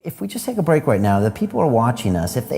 If we just take a break right now, the people are watching us, if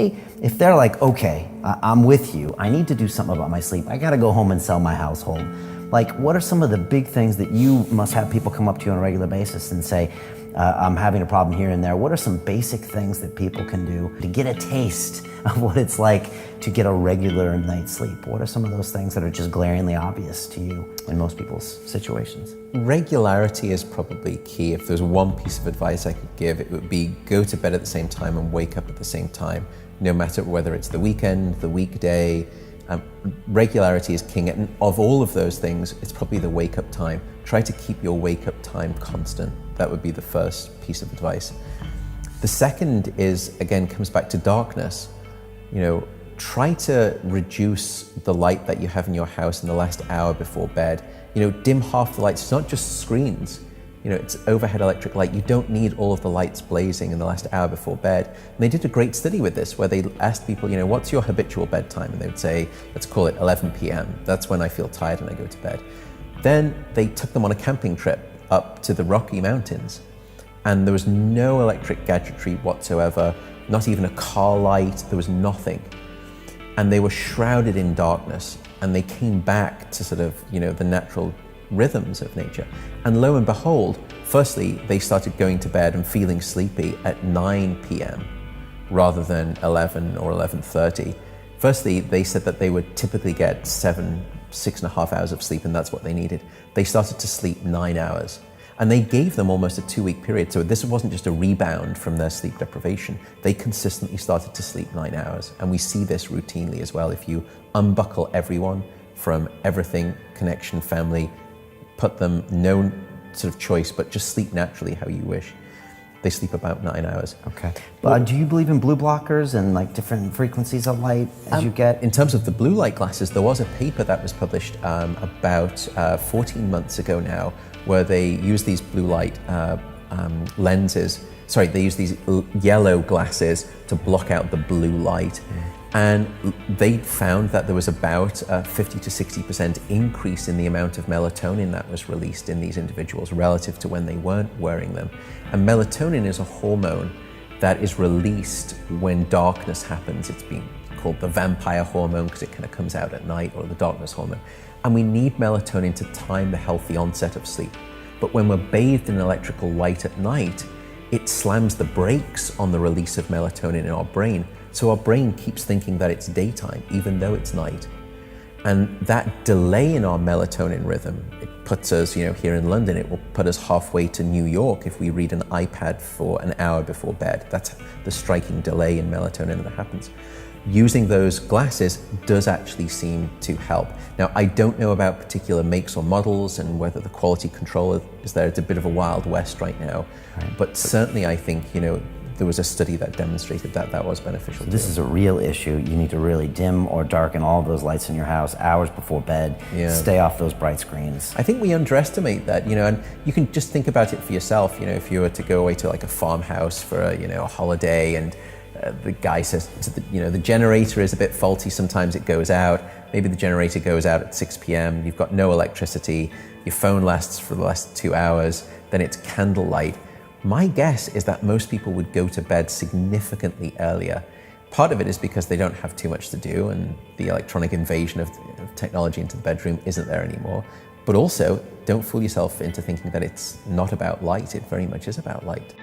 they're like, okay, I'm with you, I need to do something about my sleep, I gotta go home and sell my household. Like, what are some of the big things that you must have people come up to you on a regular basis and say, I'm having a problem here and there? What are some basic things that people can do to get a taste of what it's like to get a regular night's sleep? What are some of those things that are just glaringly obvious to you in most people's situations? Regularity is probably key. If there's one piece of advice I could give, it would be go to bed at the same time and wake up at the same time, no matter whether it's the weekend, the weekday. Regularity is king, and of all of those things, it's probably the wake-up time. Try to keep your wake-up time constant. That would be the first piece of advice. The second is, again, comes back to darkness. Try to reduce the light that you have in your house in the last hour before bed. Dim half the lights. It's not just screens. It's overhead electric light. You don't need all of the lights blazing in the last hour before bed. And they did a great study with this where they asked people, what's your habitual bedtime? And they would say, let's call it 11 p.m. That's when I feel tired and I go to bed. Then they took them on a camping trip up to the Rocky Mountains, and there was no electric gadgetry whatsoever, not even a car light, there was nothing. And they were shrouded in darkness, and they came back to sort of, the natural rhythms of nature. And lo and behold, firstly, they started going to bed and feeling sleepy at 9 p.m. rather than 11 or 11:30. Firstly, they said that they would typically get 6.5 hours of sleep, and that's what they needed. They started to sleep 9 hours. And they gave them almost a 2-week period. So this wasn't just a rebound from their sleep deprivation. They consistently started to sleep 9 hours. And we see this routinely as well. If you unbuckle everyone from everything, connection, family, put them no sort of choice, but just sleep naturally how you wish, they sleep about 9 hours. Okay. But do you believe in blue blockers and like different frequencies of light as you get? In terms of the blue light glasses, there was a paper that was published about 14 months ago now, where they use these blue light lenses. Sorry, they use these yellow glasses to block out the blue light. And they found that there was about a 50 to 60% increase in the amount of melatonin that was released in these individuals relative to when they weren't wearing them. And melatonin is a hormone that is released when darkness happens. It's been called the vampire hormone because it kind of comes out at night, or the darkness hormone. And we need melatonin to time the healthy onset of sleep. But when we're bathed in electrical light at night, it slams the brakes on the release of melatonin in our brain. So our brain keeps thinking that it's daytime, even though it's night. And that delay in our melatonin rhythm, it puts us, here in London, it will put us halfway to New York if we read an iPad for an hour before bed. That's the striking delay in melatonin that happens. Using those glasses does actually seem to help. Now, I don't know about particular makes or models and whether the quality control is there. It's a bit of a wild west right now. Right. But certainly I think, there was a study that demonstrated that that was beneficial. This is a real issue. You need to really dim or darken all of those lights in your house hours before bed. Yeah. Stay off those bright screens. I think we underestimate that, and you can just think about it for yourself. If you were to go away to like a farmhouse for a holiday, and the guy says, the generator is a bit faulty, sometimes it goes out. Maybe the generator goes out at 6 p.m. You've got no electricity. Your phone lasts for the last 2 hours. Then it's candlelight. My guess is that most people would go to bed significantly earlier. Part of it is because they don't have too much to do, and the electronic invasion of technology into the bedroom isn't there anymore. But also, don't fool yourself into thinking that it's not about light. It very much is about light.